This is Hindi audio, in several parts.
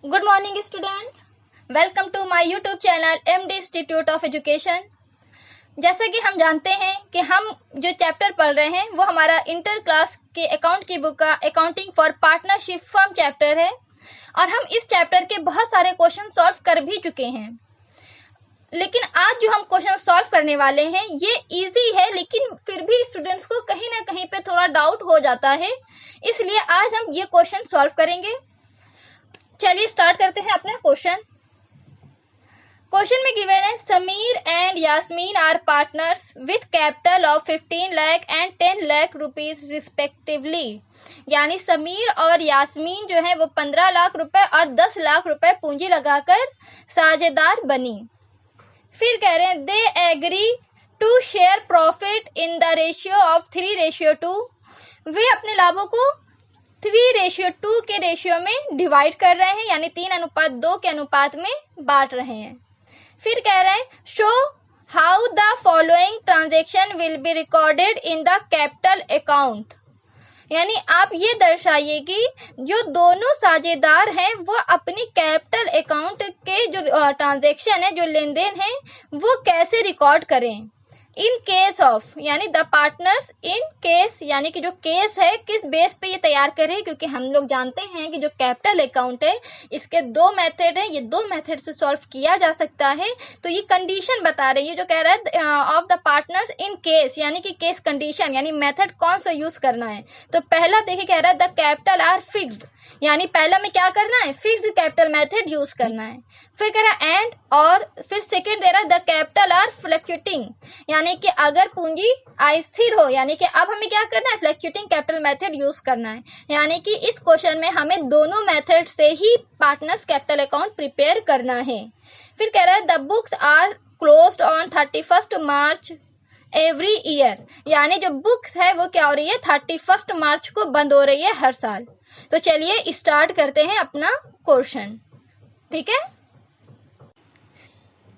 Good morning students, welcome to my YouTube channel MD institute of education. जैसा कि हम जानते हैं कि हम जो चैप्टर पढ़ रहे हैं वो हमारा इंटर क्लास के अकाउंट की बुक का accounting for partnership firm chapter है और हम इस चैप्टर के बहुत सारे क्वेश्चन सॉल्व कर भी चुके हैं। लेकिन आज जो हम क्वेश्चन सॉल्व करने वाले हैं ये इजी है, लेकिन फिर भी स्टूडेंट्स को कहीं ना कहीं पे थोड़ा डाउट हो जाता है, इसलिए आज हम ये क्वेश्चन सॉल्व करेंगे। चलिए स्टार्ट करते हैं अपना क्वेश्चन। क्वेश्चन में गिवन है Sameer and Yasmin are partners with capital of 15 lakh and 10 lakh rupees respectively. यानी समीर और यास्मीन जो है वो 15 लाख रुपए और 10 लाख रुपए पूंजी लगाकर साझेदार बनी। फिर कह रहे हैं they agree to share profit in the ratio of 3:2। वे अपने लाभों को 3:2 के रेशियो में डिवाइड कर रहे हैं, यानी 3:2 के अनुपात में बांट रहे हैं। फिर कह रहे हैं show how the following transaction will be recorded in the capital account. यानी आप ये दर्शाइए कि जो दोनों साझेदार हैं वो अपनी कैपिटल अकाउंट के जो ट्रांजेक्शन है, जो लेन देन है, वो कैसे रिकॉर्ड करें। इन केस ऑफ, यानी द पार्टनर्स इन केस, यानी कि जो केस है किस बेस पे ये तैयार करें, क्योंकि हम लोग जानते हैं कि जो कैपिटल अकाउंट है इसके दो मेथड है, ये दो मेथड से सॉल्व किया जा सकता है। तो ये कंडीशन बता रही है, जो कह रहा है of the partners in case, यानी कि केस कंडीशन, यानी मेथड कौन सा यूज करना है। तो पहला देखिए कह रहा है द कैपिटल आर फिक्स्ड, यानी पहला में क्या करना है, फिक्स्ड कैपिटल मेथड यूज करना है। फिर कह रहा है एंड, और फिर सेकेंड दे रहा है द कैपिटल आर फ्लक्चुएटिंग, यानी कि अगर पूंजी अस्थिर हो, यानी कि अब हमें क्या करना है, फ्लक्चुएटिंग कैपिटल मेथड यूज करना है। यानी कि इस क्वेश्चन में हमें दोनों मेथड से ही पार्टनर्स कैपिटल अकाउंट प्रिपेयर करना है। फिर कह रहा है the books are closed on 31 March every year, यानी जो बुक्स है वो क्या हो रही है, 31 मार्च को बंद हो रही है हर साल। तो चलिए स्टार्ट करते हैं अपना क्वेश्चन, ठीक है।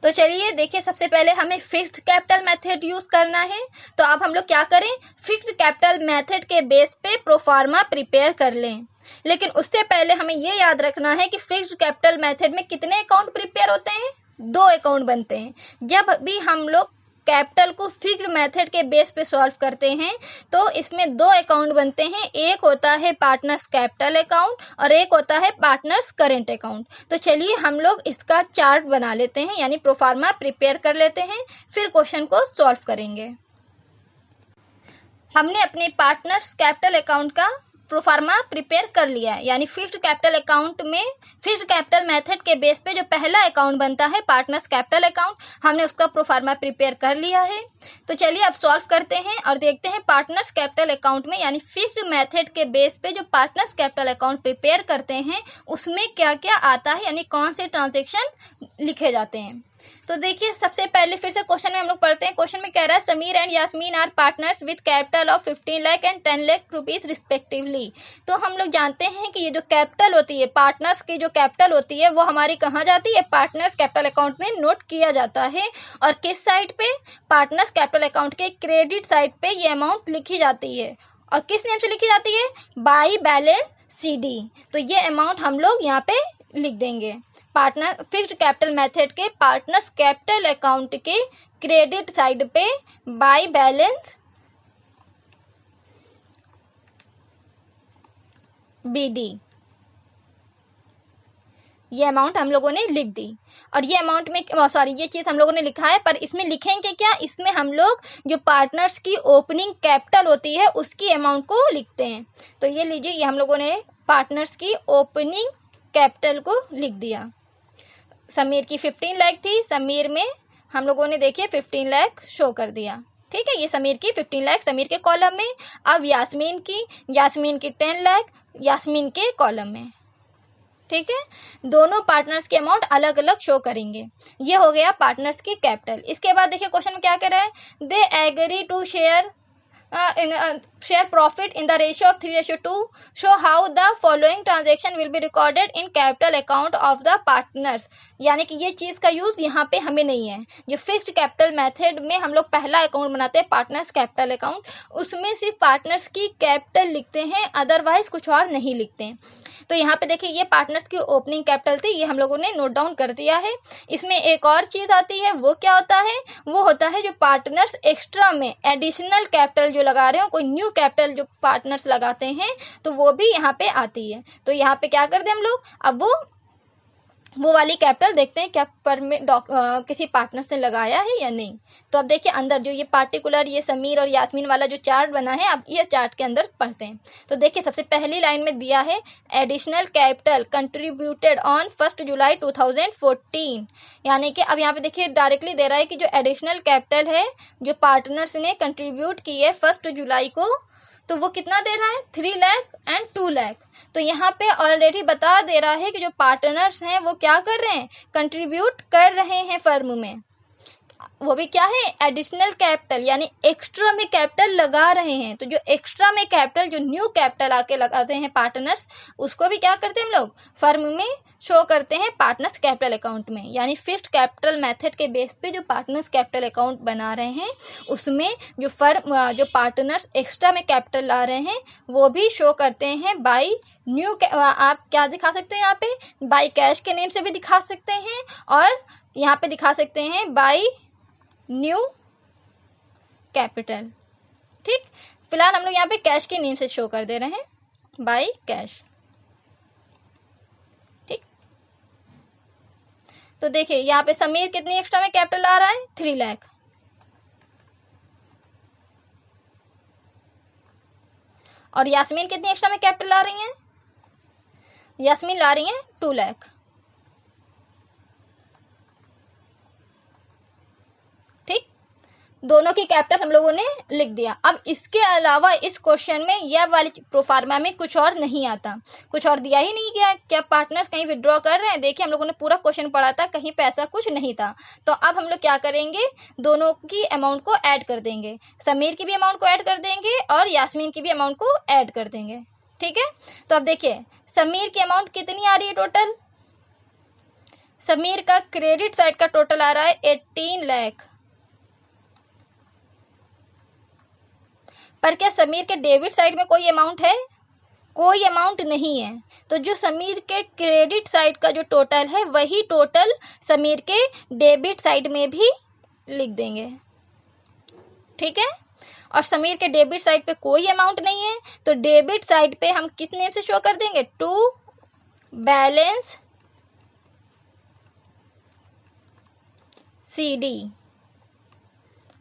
तो चलिए देखिए, सबसे पहले हमें फिक्स्ड कैपिटल मेथड यूज करना है। तो अब हम लोग क्या करें, फिक्स्ड कैपिटल मेथड के बेस पे प्रोफार्मा प्रिपेयर कर लें। लेकिन उससे पहले हमें ये याद रखना है कि फिक्स्ड कैपिटल मेथड में कितने अकाउंट प्रिपेयर होते हैं, 2 अकाउंट बनते हैं। जब भी हम लोग कैपिटल को फिक्स्ड मेथड के बेस पे सॉल्व करते हैं तो इसमें 2 अकाउंट बनते हैं, एक होता है पार्टनर्स कैपिटल अकाउंट और एक होता है पार्टनर्स करेंट अकाउंट। तो चलिए हम लोग इसका चार्ट बना लेते हैं, यानी प्रोफार्मा प्रिपेयर कर लेते हैं, फिर क्वेश्चन को सॉल्व करेंगे। हमने अपने पार्टनर्स कैपिटल अकाउंट का प्रोफार्मा प्रिपेयर कर लिया है, यानी फिक्स्ड कैपिटल अकाउंट में फिक्स्ड कैपिटल मेथड के बेस पे जो पहला अकाउंट बनता है पार्टनर्स कैपिटल अकाउंट, हमने उसका प्रोफार्मा प्रिपेयर कर लिया है। तो चलिए अब सॉल्व करते हैं और देखते हैं पार्टनर्स कैपिटल अकाउंट में, यानी फिक्स्ड मेथड के बेस पे जो पार्टनर्स कैपिटल अकाउंट प्रिपेयर करते हैं उसमें क्या क्या आता है, यानी कौन से ट्रांजेक्शन लिखे जाते हैं। तो देखिए सबसे पहले फिर से क्वेश्चन में हम लोग पढ़ते हैं। क्वेश्चन में कह रहा है Sameer and Yasmin are partners with capital of 15 lakh and 10 lakh rupees respectively. तो हम लोग जानते हैं कि ये जो कैपिटल होती है, पार्टनर्स की जो कैपिटल होती है वो हमारी कहाँ जाती है, पार्टनर्स कैपिटल अकाउंट में नोट किया जाता है। और किस साइड पे, पार्टनर्स कैपिटल अकाउंट के क्रेडिट साइड पे ये अमाउंट लिखी जाती है। और किस नेम से लिखी जाती है, बाई बैलेंस CD। तो ये अमाउंट हम लोग यहाँ पे लिख देंगे। पार्टनर फिक्स्ड कैपिटल मेथड के पार्टनर्स कैपिटल अकाउंट के क्रेडिट साइड पे बाय बैलेंस BD, ये अमाउंट हम लोगों ने लिख दी। और ये अमाउंट में ये चीज़ हम लोगों ने लिखा है, पर इसमें लिखेंगे क्या, इसमें हम लोग जो पार्टनर्स की ओपनिंग कैपिटल होती है उसकी अमाउंट को लिखते हैं। तो ये लीजिए, ये हम लोगों ने पार्टनर्स की ओपनिंग कैपिटल को लिख दिया। समीर की 15 लाख थी, समीर में हम लोगों ने देखिए 15 लाख शो कर दिया, ठीक है। ये समीर की 15 लाख समीर के कॉलम में। अब यास्मीन की 10 लाख यास्मीन के कॉलम में, ठीक है। दोनों पार्टनर्स के अमाउंट अलग अलग शो करेंगे। ये हो गया पार्टनर्स की कैपिटल। इसके बाद देखिए क्वेश्चन में क्या कह रहा है, they agree to share profit in the ratio of 3:2. Show how the following transaction will be recorded in capital account of the partners. यानी कि ये चीज़ का यूज़ यहाँ पे हमें नहीं है। जो फिक्स्ड कैपिटल मेथड में हम लोग पहला अकाउंट बनाते हैं पार्टनर्स कैपिटल अकाउंट, उसमें सिर्फ पार्टनर्स की कैपिटल लिखते हैं, अदरवाइज कुछ और नहीं लिखते हैं। तो यहाँ पे देखिए ये पार्टनर्स की ओपनिंग कैपिटल थी, ये हम लोगों ने नोट डाउन कर दिया है। इसमें एक और चीज़ आती है, वो क्या होता है, वो होता है जो पार्टनर्स एक्स्ट्रा में एडिशनल कैपिटल जो लगा रहे हो, कोई न्यू कैपिटल जो पार्टनर्स लगाते हैं तो वो भी यहाँ पे आती है। तो यहाँ पे क्या कर दें हम लोग, अब वो वाली कैपिटल देखते हैं क्या पर में किसी पार्टनर ने लगाया है या नहीं। तो अब देखिए अंदर जो ये पार्टिकुलर ये समीर और यास्मीन वाला जो चार्ट बना है, अब ये चार्ट के अंदर पढ़ते हैं। तो देखिए सबसे पहली लाइन में दिया है एडिशनल कैपिटल कंट्रीब्यूटेड ऑन 1 जुलाई 2014, यानी कि अब यहाँ पे देखिए डायरेक्टली दे रहा है कि जो एडिशनल कैपिटल है जो पार्टनर्स ने कंट्रीब्यूट की है 1 जुलाई को, तो वो कितना दे रहा है, 3 लाख एंड 2 लाख। तो यहाँ पे ऑलरेडी बता दे रहा है कि जो पार्टनर्स हैं वो क्या कर रहे हैं, कंट्रीब्यूट कर रहे हैं फर्म में, वो भी क्या है, एडिशनल कैपिटल, यानी एक्स्ट्रा में कैपिटल लगा रहे हैं। तो जो एक्स्ट्रा में कैपिटल, जो न्यू कैपिटल आके लगाते हैं पार्टनर्स, उसको भी क्या करते हैं हम लोग, फर्म में शो करते हैं पार्टनर्स कैपिटल अकाउंट में। यानी फिक्स्ड कैपिटल मेथड के बेस पे जो पार्टनर्स कैपिटल अकाउंट बना रहे हैं, उसमें जो जो पार्टनर्स एक्स्ट्रा में कैपिटल ला रहे हैं वो भी शो करते हैं बाय न्यू। आप क्या दिखा सकते हैं यहाँ पे, बाय कैश के नेम से भी दिखा सकते हैं, और यहाँ पे दिखा सकते हैं बाय न्यू कैपिटल। ठीक, फिलहाल हम लोग यहाँ पे कैश के नेम से शो कर दे रहे हैं, बाय कैश। ठीक, तो देखिए यहाँ पे समीर कितनी एक्स्ट्रा में कैपिटल आ रहा है, 3 लाख, और यास्मीन कितनी एक्स्ट्रा में कैपिटल ला रही हैं, यास्मीन ला रही हैं 2 लाख। ठीक, दोनों की कैपिटल हम लोगों ने लिख दिया। अब इसके अलावा इस क्वेश्चन में यह वाली प्रोफार्मा में कुछ और नहीं आता, कुछ और दिया ही नहीं गया। क्या पार्टनर्स कहीं विड्रॉ कर रहे हैं, देखिए हम लोगों ने पूरा क्वेश्चन पढ़ा था, कहीं पे ऐसा कुछ नहीं था। तो अब हम लोग क्या करेंगे, दोनों की अमाउंट को ऐड कर देंगे, समीर की भी अमाउंट को ऐड कर देंगे और यास्मीन की भी अमाउंट को ऐड कर देंगे। ठीक है, तो अब देखिए समीर की अमाउंट कितनी आ रही है टोटल, समीर का क्रेडिट साइड का टोटल आ रहा है 18 लाख, पर क्या समीर के डेबिट साइड में कोई अमाउंट है, कोई अमाउंट नहीं है। तो जो समीर के क्रेडिट साइड का जो टोटल है वही टोटल समीर के डेबिट साइड में भी लिख देंगे। ठीक है, और समीर के डेबिट साइड पे कोई अमाउंट नहीं है, तो डेबिट साइड पे हम किस नेम से शो कर देंगे, टू बैलेंस CD।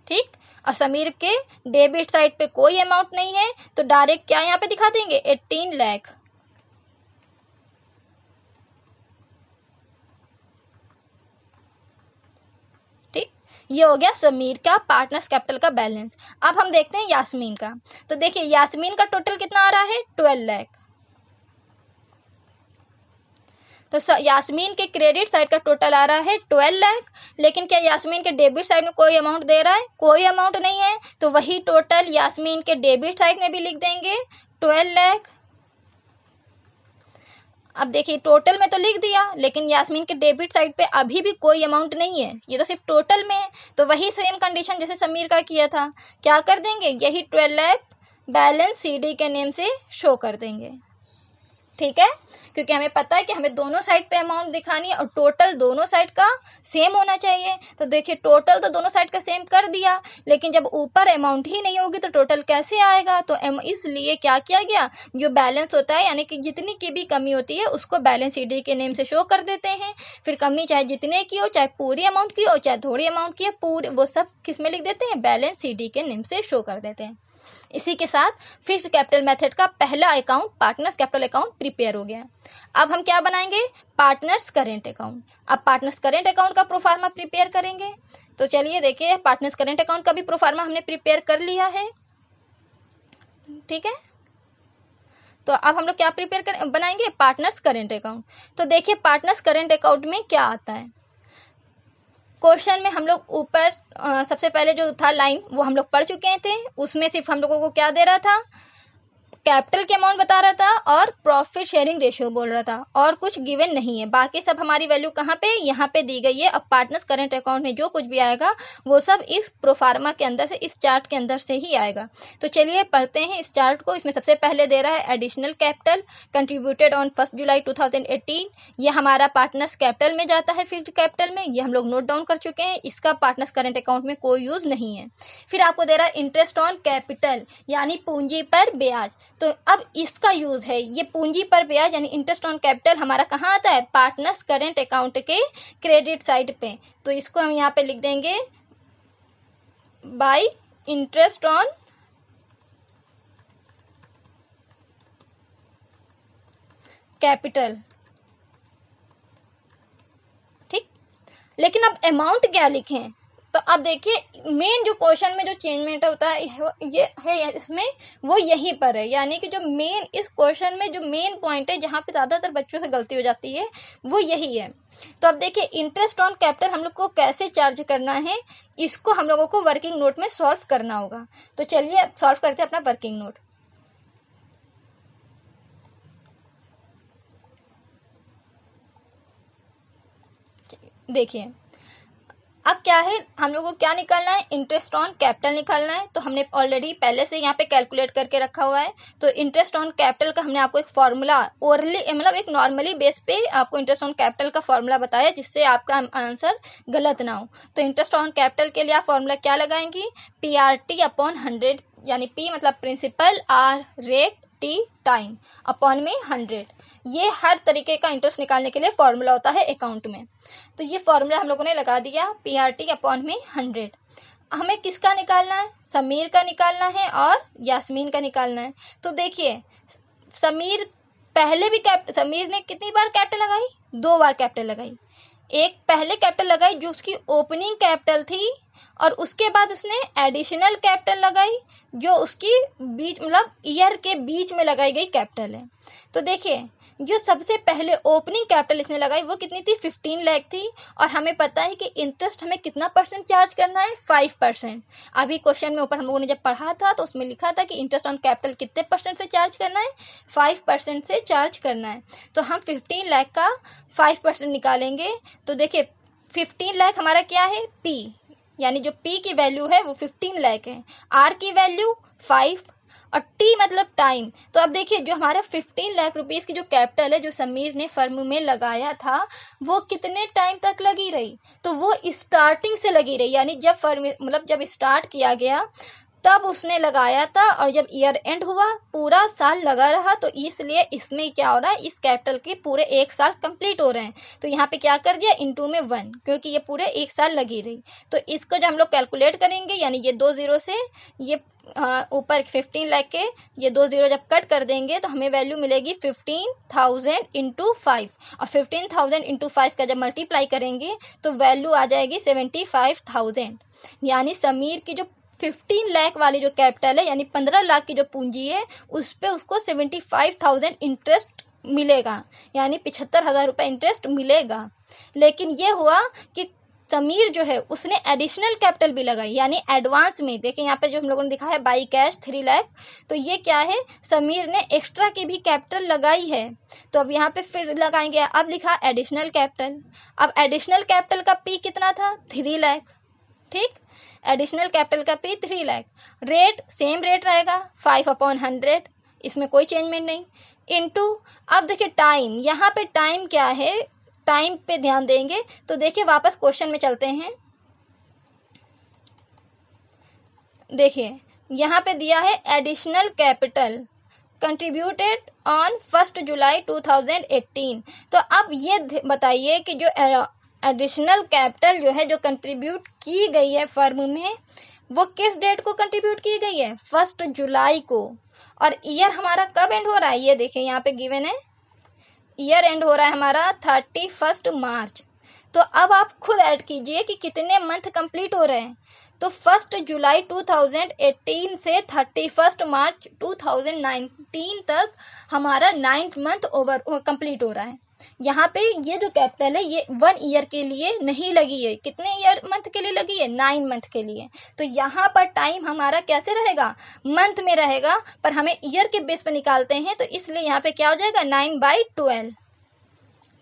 ठीक, और समीर के डेबिट साइड पे कोई अमाउंट नहीं है, तो डायरेक्ट क्या यहाँ पे दिखा देंगे, 18 लाख। ठीक, ये हो गया समीर का पार्टनर्स कैपिटल का बैलेंस। अब हम देखते हैं यास्मीन का। तो देखिए यास्मीन का टोटल कितना आ रहा है, 12 लाख। तो यास्मीन के क्रेडिट साइड का टोटल आ रहा है 12 लाख, लेकिन क्या यास्मीन के डेबिट साइड में कोई अमाउंट दे रहा है, कोई अमाउंट नहीं है, तो वही टोटल यास्मीन के डेबिट साइड में भी लिख देंगे, 12 लाख। अब देखिए टोटल में तो लिख दिया, लेकिन यास्मीन के डेबिट साइड पे अभी भी कोई अमाउंट नहीं है, ये तो सिर्फ टोटल में है। तो वही सेम कंडीशन जैसे समीर का किया था, क्या कर देंगे, यही 12 लाख बैलेंस CD के नेम से शो कर देंगे। ठीक है, क्योंकि हमें पता है कि हमें दोनों साइड पे अमाउंट दिखानी है और टोटल दोनों साइड का सेम होना चाहिए। तो देखिए टोटल तो दोनों साइड का सेम कर दिया, लेकिन जब ऊपर अमाउंट ही नहीं होगी तो टोटल कैसे आएगा। तो इसलिए क्या किया गया, जो बैलेंस होता है यानी कि जितनी की भी कमी होती है उसको बैलेंस CD के नेम से शो कर देते हैं। फिर कमी चाहे जितने की हो, चाहे पूरी अमाउंट की हो, चाहे थोड़ी अमाउंट की हो, पूरी वो सब किस में लिख देते हैं, बैलेंस CD के नेम से शो कर देते हैं। इसी के साथ फिक्स्ड कैपिटल मेथड का पहला account partners capital account prepare हो गया। अब हम क्या बनाएंगे, पार्टनर्स करेंट अकाउंट। अब पार्टनर्स करेंट अकाउंट का प्रोफार्मा प्रिपेयर करेंगे। तो चलिए देखिए पार्टनर्स करेंट अकाउंट का भी प्रोफार्मा हमने प्रिपेयर कर लिया है। ठीक है, तो अब हम लोग क्या बनाएंगे, पार्टनर्स करेंट अकाउंट। तो देखिए पार्टनर्स करेंट अकाउंट में क्या आता है, क्वेश्चन में हम लोग ऊपर सबसे पहले जो था लाइन वो हम लोग पढ़ चुके थे, उसमें सिर्फ हम लोगों को क्या दे रहा था, कैपिटल के अमाउंट बता रहा था और प्रॉफिट शेयरिंग रेशियो बोल रहा था, और कुछ गिवन नहीं है। बाकी सब हमारी वैल्यू कहाँ पे, यहाँ पे दी गई है। अब पार्टनर्स करंट अकाउंट में जो कुछ भी आएगा वो सब इस प्रोफार्मा के अंदर से, इस चार्ट के अंदर से ही आएगा। तो चलिए पढ़ते हैं इस चार्ट को। इसमें सबसे पहले दे रहा है एडिशनल कैपिटल कंट्रीब्यूटेड ऑन 1 जुलाई 2018। ये हमारा पार्टनर्स कैपिटल में जाता है, फिक्स्ड कैपिटल में, ये हम लोग नोट डाउन कर चुके हैं। इसका पार्टनर्स करंट अकाउंट में कोई यूज नहीं है। फिर आपको दे रहा है इंटरेस्ट ऑन कैपिटल यानी पूंजी पर ब्याज। तो अब इसका यूज है, ये पूंजी पर ब्याज यानी इंटरेस्ट ऑन कैपिटल हमारा कहाँ आता है, पार्टनर्स करंट अकाउंट के क्रेडिट साइड पे। तो इसको हम यहाँ पे लिख देंगे बाय इंटरेस्ट ऑन कैपिटल। ठीक, लेकिन अब अमाउंट क्या लिखें, तो अब देखिए मेन जो क्वेश्चन में जो चेंजमेंट होता है ये है इसमें, वो यहीं पर है। यानी कि जो मेन इस क्वेश्चन में जो मेन पॉइंट है, जहाँ पे ज़्यादातर बच्चों से गलती हो जाती है, वो यही है। तो अब देखिए इंटरेस्ट ऑन कैपिटल हम लोग को कैसे चार्ज करना है, इसको हम लोगों को वर्किंग नोट में सॉल्व करना होगा। तो चलिए अब सॉल्व करते हैं अपना वर्किंग नोट। देखिए अब क्या है, हम लोगों को क्या निकालना है, इंटरेस्ट ऑन कैपिटल निकालना है। तो हमने ऑलरेडी पहले से यहाँ पे कैलकुलेट करके रखा हुआ है। तो इंटरेस्ट ऑन कैपिटल का हमने आपको एक फॉर्मूला ओरली, मतलब एक नॉर्मली बेस पे आपको इंटरेस्ट ऑन कैपिटल का फॉर्मूला बताया, जिससे आपका आंसर गलत ना हो। तो इंटरेस्ट ऑन कैपिटल के लिए आप फॉर्मूला क्या लगाएंगी, PRT अपॉन 100, यानी P मतलब principal, R rate, T time, upon में 100। ये हर तरीके का इंटरेस्ट निकालने के लिए फॉर्मूला होता है अकाउंट में। तो ये फॉर्मूला हम लोगों ने लगा दिया, PRT अपॉन में 100। हमें किसका निकालना है, समीर का निकालना है और यास्मीन का निकालना है। तो देखिए समीर पहले भी समीर ने कितनी बार कैपिटल लगाई, 2 बार कैपिटल लगाई। एक पहले कैपिटल लगाई जो उसकी ओपनिंग कैपिटल थी, और उसके बाद उसने एडिशनल कैपिटल लगाई जो उसकी बीच, मतलब ईयर के बीच में लगाई गई कैपिटल है। तो देखिए जो सबसे पहले ओपनिंग कैपिटल इसने लगाई वो कितनी थी, 15 लाख थी। और हमें पता है कि इंटरेस्ट हमें कितना परसेंट चार्ज करना है, 5%। अभी क्वेश्चन में ऊपर हम लोगों ने जब पढ़ा था तो उसमें लिखा था कि इंटरेस्ट ऑन कैपिटल कितने परसेंट से चार्ज करना है, 5% से चार्ज करना है। तो हम 15 लाख का 5% निकालेंगे। तो देखिए 15 लाख हमारा क्या है, P, यानी जो P की वैल्यू है वो 15 लाख है, R की वैल्यू 5 और T मतलब टाइम। तो अब देखिए जो हमारा 15 लाख रुपीस की जो कैपिटल है जो समीर ने फर्म में लगाया था, वो कितने टाइम तक लगी रही, तो वो स्टार्टिंग से लगी रही। यानी जब फर्म, मतलब जब स्टार्ट किया गया तब उसने लगाया था, और जब ईयर एंड हुआ पूरा साल लगा रहा। तो इसलिए इसमें क्या हो रहा है, इस कैपिटल के पूरे 1 साल कंप्लीट हो रहे हैं। तो यहाँ पे क्या कर दिया, इंटू में 1, क्योंकि ये पूरे 1 साल लगी रही। तो इसको जब हम लोग कैलकुलेट करेंगे, यानी ये 2 जीरो से ये ऊपर 15 लाख के ये 2 जीरो जब कट कर देंगे तो हमें वैल्यू मिलेगी 15,000 इंटू 5, और 15,000 इंटू 5 का जब मल्टीप्लाई करेंगे तो वैल्यू आ जाएगी 75,000। यानी समीर की जो 15 लाख वाली जो कैपिटल है, यानी 15 लाख की जो पूंजी है, उस पे उसको 75,000 इंटरेस्ट मिलेगा, यानी 75,000 रुपये इंटरेस्ट मिलेगा। लेकिन ये हुआ कि समीर जो है उसने एडिशनल कैपिटल भी लगाई, यानी एडवांस में। देखिए यहाँ पे जो हम लोगों ने दिखा है बाई कैश 3 लाख, तो ये क्या है, समीर ने एक्स्ट्रा की भी कैपिटल लगाई है। तो अब यहाँ पे फिर लगाएंगे, अब लिखा एडिशनल कैपिटल। अब एडिशनल कैपिटल का P कितना था, 3 लाख। ठीक, एडिशनल कैपिटल का P 3 lakh. Rate same rate रहेगा 5/100, इसमें कोई चेंजमेंट नहीं। इनटू, अब देखिए टाइम, यहाँ पे टाइम क्या है, टाइम पे ध्यान देंगे। तो देखिए वापस क्वेश्चन में चलते हैं। देखिए यहाँ पे दिया है एडिशनल कैपिटल कंट्रीब्यूटेड ऑन 1 जुलाई 2018। तो अब ये बताइए कि जो एडिशनल कैपिटल जो है जो कंट्रीब्यूट की गई है फर्म में, वो किस डेट को कंट्रीब्यूट की गई है, 1 जुलाई को। और ईयर हमारा कब एंड हो रहा है, ये देखिए यहाँ पे गिवन है, ईयर एंड हो रहा है हमारा 31 मार्च। तो अब आप खुद ऐड कीजिए कि कितने मंथ कंप्लीट हो रहे हैं। तो 1 जुलाई 2018 से 31 मार्च 2019 तक हमारा 9th मंथ ओवर कंप्लीट हो रहा है। यहाँ पे ये जो कैपिटल है ये 1 ईयर के लिए नहीं लगी है, कितने ईयर मंथ के लिए लगी है, 9 मंथ के लिए। तो यहाँ पर टाइम हमारा कैसे रहेगा, मंथ में रहेगा, पर हमें ईयर के बेस पर निकालते हैं, तो इसलिए यहाँ पे क्या हो जाएगा 9/12।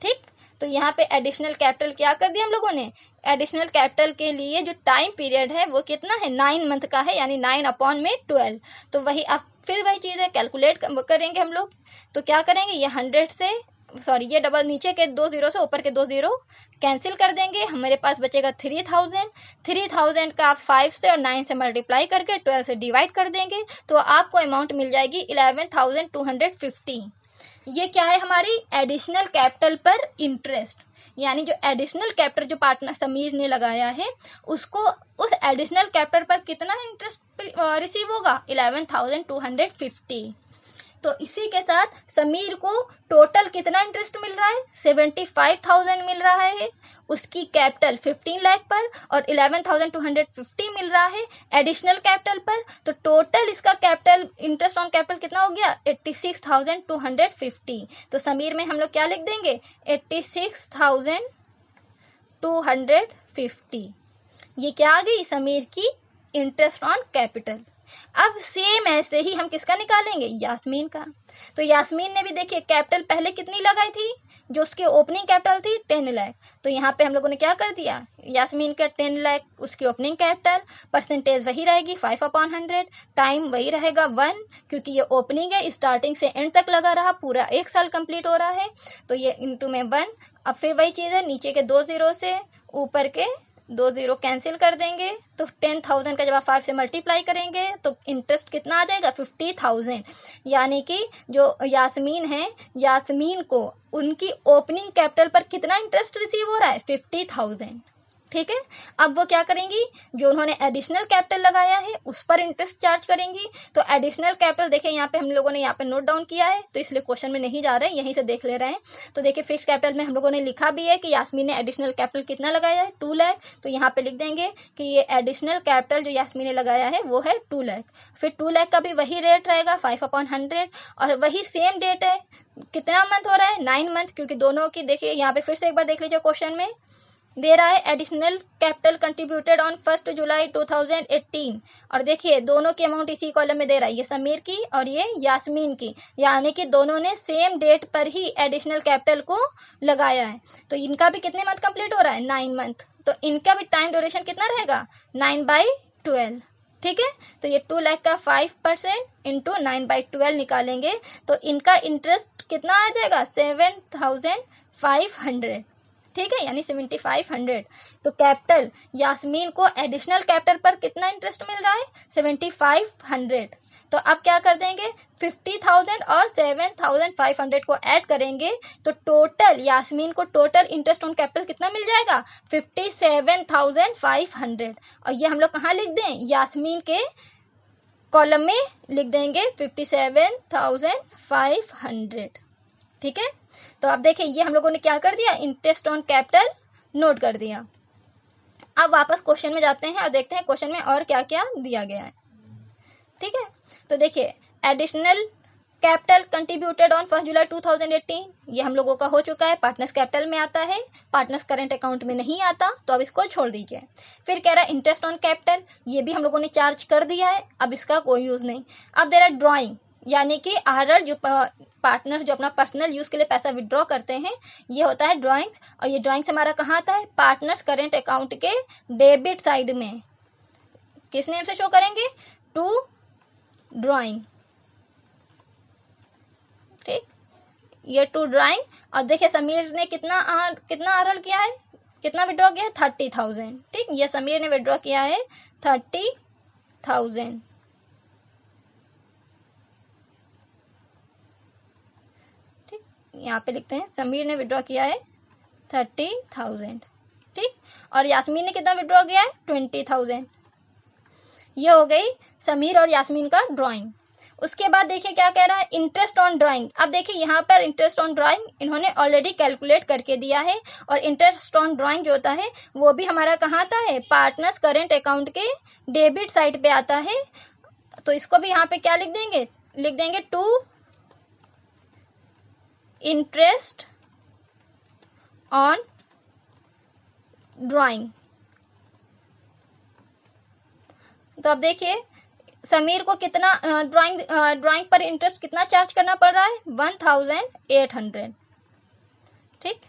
ठीक, तो यहाँ पे एडिशनल कैपिटल क्या कर दिया हम लोगों ने, एडिशनल कैपिटल के लिए जो टाइम पीरियड है वो कितना है, 9 मंथ का है, यानी 9/12। तो वही अब फिर वही चीज़ है, कैलकुलेट करेंगे हम लोग। तो क्या करेंगे, ये 100 से सॉरी ये डबल नीचे के 2 जीरो से ऊपर के 2 जीरो कैंसिल कर देंगे, हमारे पास बचेगा 3000। 3000 का आप 5 से और 9 से मल्टीप्लाई करके 12 से डिवाइड कर देंगे, तो आपको अमाउंट मिल जाएगी 11,250। ये क्या है, हमारी एडिशनल कैपिटल पर इंटरेस्ट, यानी जो एडिशनल कैपिटल जो पार्टनर समीर ने लगाया है उसको उस एडिशनल कैपिटल पर कितना इंटरेस्ट रिसीव होगा, 11,250। तो इसी के साथ समीर को टोटल कितना इंटरेस्ट मिल रहा है, 75,000 मिल रहा है उसकी कैपिटल 15 लाख पर, और 11,250 मिल रहा है एडिशनल कैपिटल पर। तो टोटल इसका कैपिटल इंटरेस्ट ऑन कैपिटल कितना हो गया, 86,250। तो समीर में हम लोग क्या लिख देंगे, 86,250। ये क्या आ गई, समीर की इंटरेस्ट ऑन कैपिटल। अब सेम ऐसे ही हम किसका निकालेंगे, यास्मीन का। तो यास्मीन ने भी देखिए कैपिटल पहले कितनी लगाई थी, जो उसकी ओपनिंग कैपिटल थी 10 लाख। तो यहाँ पे हम लोगों ने क्या कर दिया, यास्मीन का 10 लाख उसकी ओपनिंग कैपिटल, परसेंटेज वही रहेगी 5/100, टाइम वही रहेगा 1, क्योंकि ये ओपनिंग है, स्टार्टिंग से एंड तक लगा रहा, पूरा 1 साल कंप्लीट हो रहा है, तो ये इंटू में 1। अब फिर वही चीज़ है, नीचे के 2 जीरो से ऊपर के 2 जीरो कैंसिल कर देंगे, तो 10,000 का जब आप 5 से मल्टीप्लाई करेंगे तो इंटरेस्ट कितना आ जाएगा, 50,000। यानी कि जो यास्मीन है, यास्मीन को उनकी ओपनिंग कैपिटल पर कितना इंटरेस्ट रिसीव हो रहा है, 50,000। ठीक है, अब वो क्या करेंगी, जो उन्होंने एडिशनल कैपिटल लगाया है उस पर इंटरेस्ट चार्ज करेंगी। तो एडिशनल कैपिटल देखिए यहाँ पे हम लोगों ने यहाँ पे नोट डाउन किया है, तो इसलिए क्वेश्चन में नहीं जा रहे हैं, यहीं से देख ले रहे हैं। तो देखिए फिक्स कैपिटल में हम लोगों ने लिखा भी है कि यास्मीन ने एडिशनल कैपिटल कितना लगाया है, 2 लाख। तो यहाँ पे लिख देंगे कि ये एडिशनल कैपिटल जो यास्मीन ने लगाया है वो है 2 लाख। फिर 2 लाख का भी वही रेट रहेगा 5/100, और वही सेम डेट है, कितना मंथ हो रहा है, 9 मंथ, क्योंकि दोनों की देखिए यहाँ पे फिर से एक बार देख लीजिए, क्वेश्चन में दे रहा है एडिशनल कैपिटल कंट्रीब्यूटेड ऑन 1 जुलाई 2018, और देखिए दोनों की अमाउंट इसी कॉलम में दे रहा है, ये समीर की और ये यास्मीन की, यानी कि दोनों ने सेम डेट पर ही एडिशनल कैपिटल को लगाया है। तो इनका भी कितने मंथ कंप्लीट हो रहा है, 9 मंथ, तो इनका भी टाइम ड्यूरेशन कितना रहेगा, 9/12। ठीक है, तो ये 2 लाख का 5% इंटू 9/12 निकालेंगे, तो इनका इंटरेस्ट कितना आ जाएगा, 7,500। ठीक है, यानी 7,500। तो कैपिटल यास्मीन को एडिशनल कैपिटल पर कितना इंटरेस्ट मिल रहा है, 7,500। तो अब क्या कर देंगे, 50,000 और 7,500 को ऐड करेंगे, तो टोटल यास्मीन को टोटल इंटरेस्ट ऑन कैपिटल कितना मिल जाएगा, 57,500। और ये हम लोग कहाँ लिख दें, यास्मीन के कॉलम में लिख देंगे 57,500। ठीक है, तो अब देखिए ये हम लोगों ने क्या कर दिया, इंटरेस्ट ऑन कैपिटल नोट कर दिया। अब वापस क्वेश्चन में जाते हैं और देखते हैं क्वेश्चन में और क्या क्या दिया गया है। ठीक है, तो देखिए एडिशनल कैपिटल कंट्रीब्यूटेड ऑन 1 जुलाई 2018, ये हम लोगों का हो चुका है, पार्टनर्स कैपिटल में आता है, पार्टनर्स करंट अकाउंट में नहीं आता, तो अब इसको छोड़ दीजिए। फिर कह रहा है इंटरेस्ट ऑन कैपिटल, ये भी हम लोगों ने चार्ज कर दिया है, अब इसका कोई यूज नहीं। अब दे रहा है ड्रॉइंग, यानी कि आरआर जो पार्टनर जो अपना पर्सनल यूज के लिए पैसा विड्रॉ करते हैं, ये होता है ड्रॉइंग्स, और ये ड्रॉइंग्स हमारा कहाँ आता है, पार्टनर्स करंट अकाउंट के डेबिट साइड में। किस नेम से शो करेंगे, टू ड्रॉइंग। ठीक, ये टू ड्रॉइंग। और देखिए समीर ने कितना आरएल किया है, कितना विड्रॉ किया है, 30,000। ठीक, ये समीर ने विड्रॉ किया है 30,000। ठीक, यहाँ पे लिखते हैं समीर ने विड्रॉ किया है 30,000। ठीक, और यास्मीन ने कितना विड्रॉ किया है, 20,000। ये हो गई समीर और यास्मीन का ड्राइंग। उसके बाद देखिए क्या कह रहा है, इंटरेस्ट ऑन ड्राइंग। अब देखिए यहाँ पर इंटरेस्ट ऑन ड्राइंग इन्होंने ऑलरेडी कैलकुलेट करके दिया है, और इंटरेस्ट ऑन ड्राइंग जो होता है वो भी हमारा कहाँ आता है, पार्टनर्स करंट अकाउंट के डेबिट साइड पे आता है। तो इसको भी यहाँ पे क्या लिख देंगे, टू इंटरेस्ट ऑन ड्राइंग। तो अब देखिए समीर को कितना ड्राइंग पर इंटरेस्ट कितना चार्ज करना पड़ रहा है, 1800। ठीक।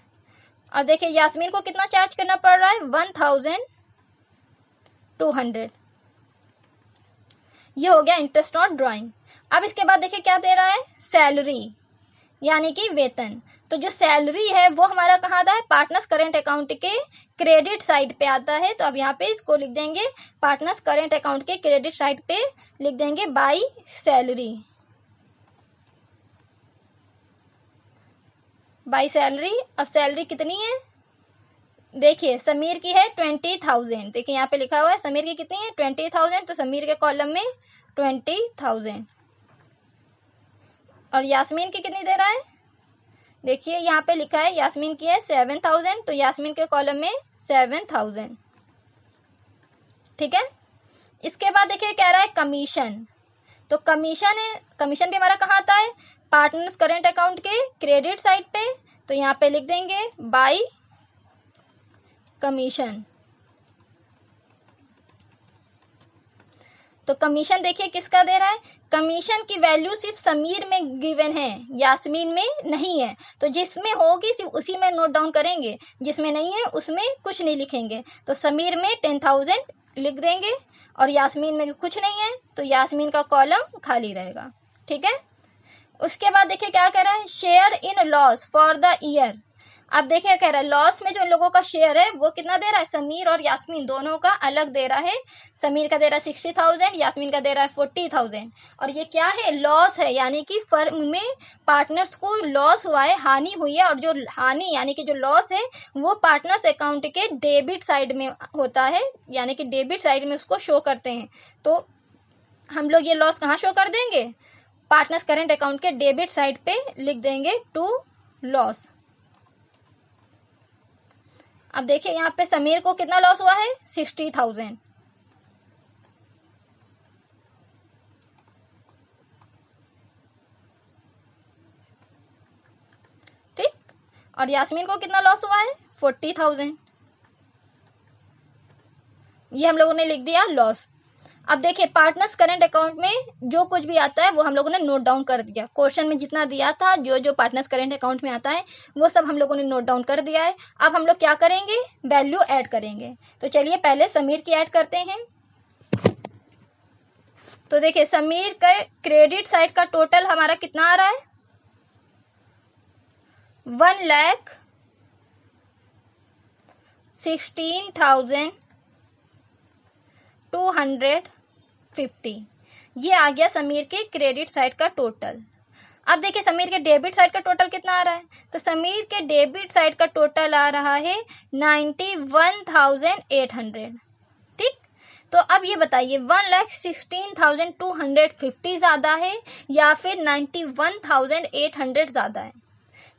और देखिए यास्मीन को कितना चार्ज करना पड़ रहा है, 1200। ये हो गया इंटरेस्ट ऑन ड्राइंग। अब इसके बाद देखिए क्या दे रहा है, सैलरी यानी कि वेतन। तो जो सैलरी है वो हमारा कहाँ आता है, पार्टनर्स करेंट अकाउंट के क्रेडिट साइड पे आता है। तो अब यहाँ पे इसको लिख देंगे पार्टनर्स करेंट अकाउंट के क्रेडिट साइड पे लिख देंगे बाई सैलरी। By salary. अब सैलरी कितनी है, देखिए समीर की है 20,000। देखिए यहाँ पे लिखा हुआ है समीर की कितनी है, 20,000। तो समीर के कॉलम में 20,000। और यास्मीन की कितनी दे रहा है, देखिए यहाँ पे लिखा है यास्मीन की है 7,000। तो यास्मीन के कॉलम में 7,000। ठीक है। इसके बाद देखिए कह रहा है कमीशन। तो कमीशन है, कमीशन भी हमारा कहाँ आता है, पार्टनर्स करेंट अकाउंट के क्रेडिट साइड पे। तो यहाँ पे लिख देंगे बाई कमीशन। तो कमीशन देखिए किसका दे रहा है, कमीशन की वैल्यू सिर्फ समीर में गिवन है, यास्मीन में नहीं है। तो जिसमें होगी सिर्फ उसी में नोट डाउन करेंगे, जिसमें नहीं है उसमें कुछ नहीं लिखेंगे। तो समीर में 10,000 लिख देंगे और यास्मीन में कुछ नहीं है तो यास्मीन का कॉलम खाली रहेगा। ठीक है। उसके बाद देखिए क्या कह रहा है, share in loss for the year. अब देखिए कह रहा है लॉस में जो इन लोगों का शेयर है वो कितना दे रहा है, समीर और यास्मीन दोनों का अलग दे रहा है। समीर का दे रहा है 60,000, यास्मीन का दे रहा है 40,000। और ये क्या है, लॉस है, यानी कि फर्म में पार्टनर्स को लॉस हुआ है, हानि हुई है। और जो हानि यानी कि जो लॉस है वो पार्टनर्स अकाउंट के डेबिट साइड में होता है, यानी कि डेबिट साइड में उसको शो करते हैं। तो हम लोग ये लॉस कहाँ शो कर देंगे, पार्टनर्स करेंट अकाउंट के डेबिट साइड पे लिख देंगे टू लॉस। अब देखिए यहाँ पे समीर को कितना लॉस हुआ है, 60,000। ठीक। और यास्मीन को कितना लॉस हुआ है, 40,000। ये हम लोगों ने लिख दिया लॉस। अब देखिए पार्टनर्स करंट अकाउंट में जो कुछ भी आता है वो हम लोगों ने नोट डाउन कर दिया। क्वेश्चन में जितना दिया था जो जो पार्टनर्स करंट अकाउंट में आता है वो सब हम लोगों ने नोट डाउन कर दिया है। अब हम लोग क्या करेंगे, वैल्यू ऐड करेंगे। तो चलिए पहले समीर की ऐड करते हैं। तो देखिए समीर का क्रेडिट साइड का टोटल हमारा कितना आ रहा है, 1,16,250। ये आ गया समीर के क्रेडिट साइड का टोटल। अब देखिए समीर के डेबिट साइड का टोटल कितना आ रहा है, तो समीर के डेबिट साइड का टोटल आ रहा है 91,800। ठीक। तो अब ये बताइए 1,16,250 ज़्यादा है या फिर 91,800 ज़्यादा है।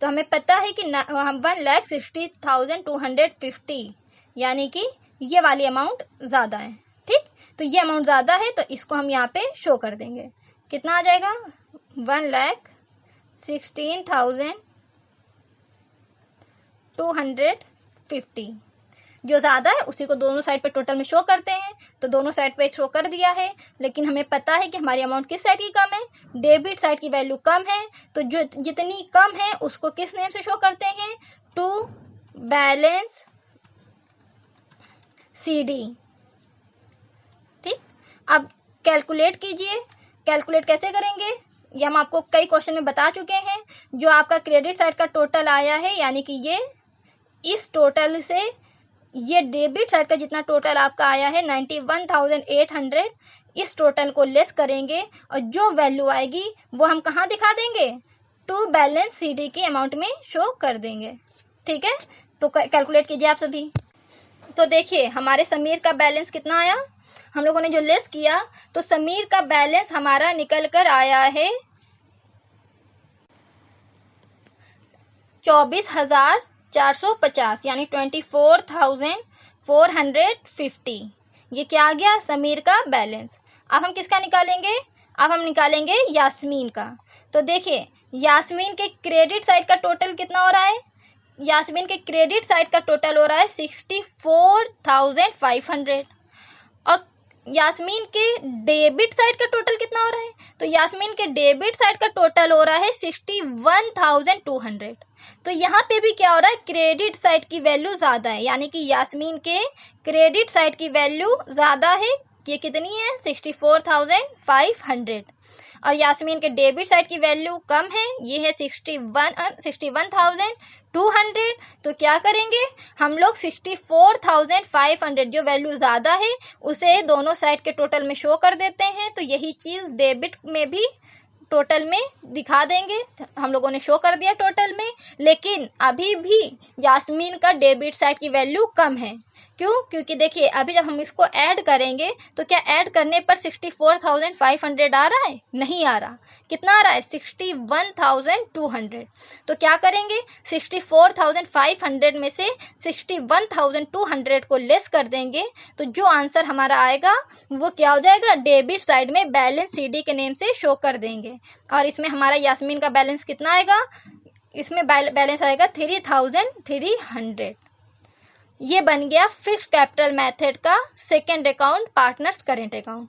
तो हमें पता है कि 1,60,250 यानी कि ये वाली अमाउंट ज़्यादा है। ठीक। तो ये अमाउंट ज़्यादा है तो इसको हम यहाँ पे शो कर देंगे। कितना आ जाएगा, 1,16,250। जो ज़्यादा है उसी को दोनों साइड पे टोटल में शो करते हैं। तो दोनों साइड पे शो कर दिया है, लेकिन हमें पता है कि हमारी अमाउंट किस साइड की कम है, डेबिट साइड की वैल्यू कम है। तो जो जितनी कम है उसको किस नेम से शो करते हैं, टू बैलेंस CD। ठीक। अब कैलकुलेट कीजिए, कैलकुलेट कैसे करेंगे ये हम आपको कई क्वेश्चन में बता चुके हैं। जो आपका क्रेडिट साइड का टोटल आया है यानी कि ये इस टोटल से ये डेबिट साइड का जितना टोटल आपका आया है 91,800, इस टोटल को लेस करेंगे और जो वैल्यू आएगी वो हम कहाँ दिखा देंगे, टू बैलेंस CD की अमाउंट में शो कर देंगे। ठीक है। तो कैलकुलेट कीजिए आप सभी। तो देखिए हमारे समीर का बैलेंस कितना आया, हम लोगों ने जो लेस किया तो समीर का बैलेंस हमारा निकल कर आया है 24,450 यानी 24,450। ये क्या आ गया, समीर का बैलेंस। अब हम किसका निकालेंगे, अब हम निकालेंगे यास्मीन का। तो देखिए यास्मीन के क्रेडिट साइड का टोटल कितना हो रहा है, यास्मीन के क्रेडिट साइड का टोटल हो रहा है 64,500 और यास्मीन के डेबिट साइड का टोटल कितना हो रहा है? तो यास्मीन के डेबिट साइड का टोटल हो रहा है 61,200। तो यहाँ पे भी क्या हो रहा है, क्रेडिट साइड की वैल्यू ज़्यादा है, यानी कि यास्मीन के क्रेडिट साइड की वैल्यू ज़्यादा है। ये कितनी है? 64,500। और यास्मीन के डेबिट साइड की वैल्यू कम है, ये है 61,200। तो क्या करेंगे हम लोग, 64,500 जो वैल्यू ज़्यादा है उसे दोनों साइड के टोटल में शो कर देते हैं। तो यही चीज़ डेबिट में भी टोटल में दिखा देंगे। हम लोगों ने शो कर दिया टोटल में, लेकिन अभी भी यास्मीन का डेबिट साइड की वैल्यू कम है। क्यों? क्योंकि देखिए अभी जब हम इसको ऐड करेंगे तो क्या ऐड करने पर 64,500 आ रहा है? नहीं आ रहा। कितना आ रहा है? 61,200। तो क्या करेंगे, 64,500 में से 61,200 को लेस कर देंगे, तो जो आंसर हमारा आएगा वो क्या हो जाएगा, डेबिट साइड में बैलेंस सीडी के नेम से शो कर देंगे। और इसमें हमारा यास्मीन का बैलेंस कितना आएगा? इसमें बैलेंस आएगा 3,300। ये बन गया फिक्स्ड कैपिटल मेथड का second account, partners current account.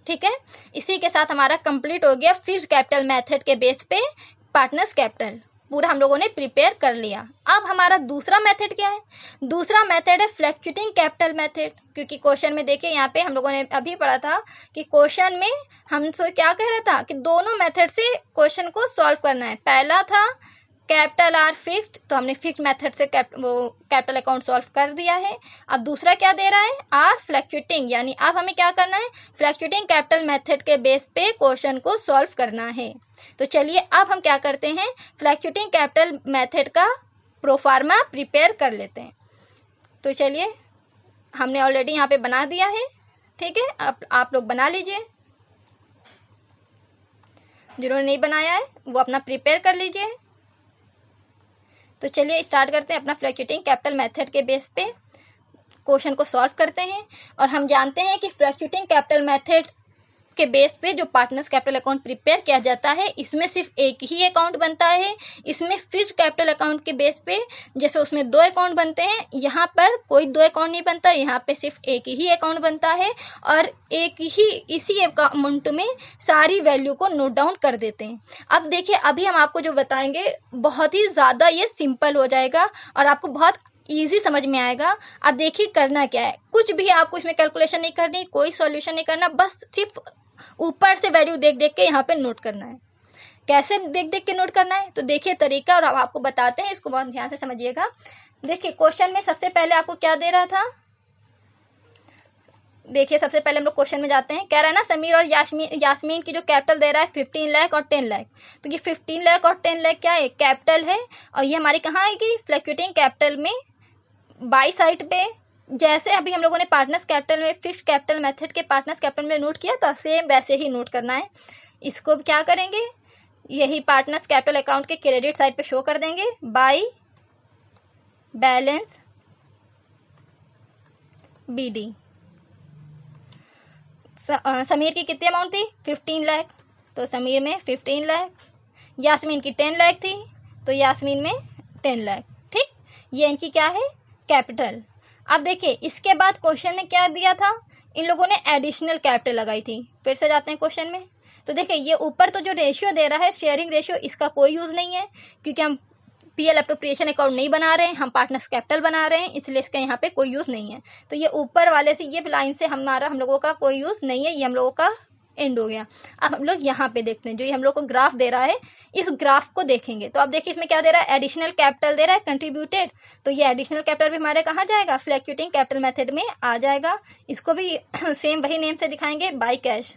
ठीक है, इसी के साथ हमारा कंप्लीट हो गया फिक्स्ड कैपिटल मेथड के बेस पे पार्टनर्स कैपिटल, पूरा हम लोगों ने प्रिपेयर कर लिया। अब हमारा दूसरा मेथड क्या है? दूसरा मेथड है फ्लक्चुएटिंग कैपिटल मेथड। क्योंकि क्वेश्चन में देखिए यहाँ पे हम लोगों ने अभी पढ़ा था कि क्वेश्चन में हमसे क्या कह रहा था कि दोनों मेथड से क्वेश्चन को सॉल्व करना है। पहला था कैपिटल आर फिक्स्ड, तो हमने फिक्स्ड मेथड से कैपिटल अकाउंट सॉल्व कर दिया है। अब दूसरा क्या दे रहा है, आर फ्लक्चुएटिंग, यानी अब हमें क्या करना है, फ्लक्चुएटिंग कैपिटल मेथड के बेस पे क्वेश्चन को सॉल्व करना है। तो चलिए अब हम क्या करते हैं, फ्लक्चुएटिंग कैपिटल मेथड का प्रोफार्मा प्रिपेयर कर लेते हैं। तो चलिए हमने ऑलरेडी यहाँ पे बना दिया है। ठीक है, अब आप लोग बना लीजिए, जिन्होंने नहीं बनाया है वो अपना प्रिपेयर कर लीजिए। तो चलिए स्टार्ट करते हैं, अपना फ्लक्चुएटिंग कैपिटल मेथड के बेस पे क्वेश्चन को सॉल्व करते हैं। और हम जानते हैं कि फ्लक्चुएटिंग कैपिटल मेथड के बेस पे जो पार्टनर्स कैपिटल अकाउंट प्रिपेयर किया जाता है, इसमें सिर्फ एक ही अकाउंट बनता है। इसमें फिक्स्ड कैपिटल अकाउंट के बेस पे जैसे उसमें 2 अकाउंट बनते हैं, यहाँ पर कोई 2 अकाउंट नहीं बनता, यहाँ पे सिर्फ एक ही अकाउंट बनता है। और एक ही इसी अकाउंट में सारी वैल्यू को नोट डाउन कर देते हैं। अब देखिए अभी हम आपको जो बताएंगे बहुत ही ज़्यादा ये सिंपल हो जाएगा और आपको बहुत ईजी समझ में आएगा। अब देखिए करना क्या है, कुछ भी आपको इसमें कैलकुलेशन नहीं करनी, कोई सॉल्यूशन नहीं करना, बस सिर्फ ऊपर से वैल्यू देख देख के यहाँ पे नोट करना है। कैसे देख देख के नोट करना है, तो देखिए तरीका, और अब आपको बताते हैं, इसको बहुत ध्यान से समझिएगा। देखिए क्वेश्चन में सबसे पहले आपको क्या दे रहा था, देखिए सबसे पहले हम लोग क्वेश्चन में जाते हैं। कह रहा है ना, समीर और यास्मीन की जो कैपिटल दे रहा है 15 लाख और 10 लाख। तो ये 15 लाख और 10 लाख क्या है, कैपिटल है। और ये हमारी कहाँ आएगी, फ्लक्चुएटिंग कैपिटल में बाई साइड पे। जैसे अभी हम लोगों ने पार्टनर्स कैपिटल में फिक्स्ड कैपिटल मेथड के पार्टनर्स कैपिटल में नोट किया था, सेम वैसे ही नोट करना है। इसको क्या करेंगे, यही पार्टनर्स कैपिटल अकाउंट के क्रेडिट साइड पे शो कर देंगे, बाई बैलेंस बीडी। समीर की कितनी अमाउंट थी, 15 लाख, तो समीर में 15 लाख। यास्मीन की 10 लाख थी, तो यास्मीन में 10 लाख। ठीक, ये इनकी क्या है, कैपिटल। अब देखिए इसके बाद क्वेश्चन में क्या दिया था, इन लोगों ने एडिशनल कैपिटल लगाई थी। फिर से जाते हैं क्वेश्चन में, तो देखिए ये ऊपर तो जो रेशियो दे रहा है शेयरिंग रेशियो, इसका कोई यूज़ नहीं है क्योंकि हम पीएल एप्रोप्रिएशन अकाउंट नहीं बना रहे हैं, हम पार्टनर्स कैपिटल बना रहे हैं, इसलिए इसका यहाँ पे कोई यूज़ नहीं है। तो ये ऊपर वाले से, ये लाइन से हम लोगों का कोई यूज़ नहीं है, ये हम लोगों का एंड हो गया। अब हम लोग यहाँ पे देखते हैं, जो ये हम लोग को ग्राफ दे रहा है, इस ग्राफ को देखेंगे तो अब देखिए इसमें क्या दे रहा है, एडिशनल कैपिटल दे रहा है कंट्रीब्यूटेड। तो ये एडिशनल कैपिटल भी हमारे कहाँ जाएगा, फ्लक्चुएटिंग कैपिटल मेथड में आ जाएगा। इसको भी सेम वही नेम से दिखाएंगे, बाई कैश।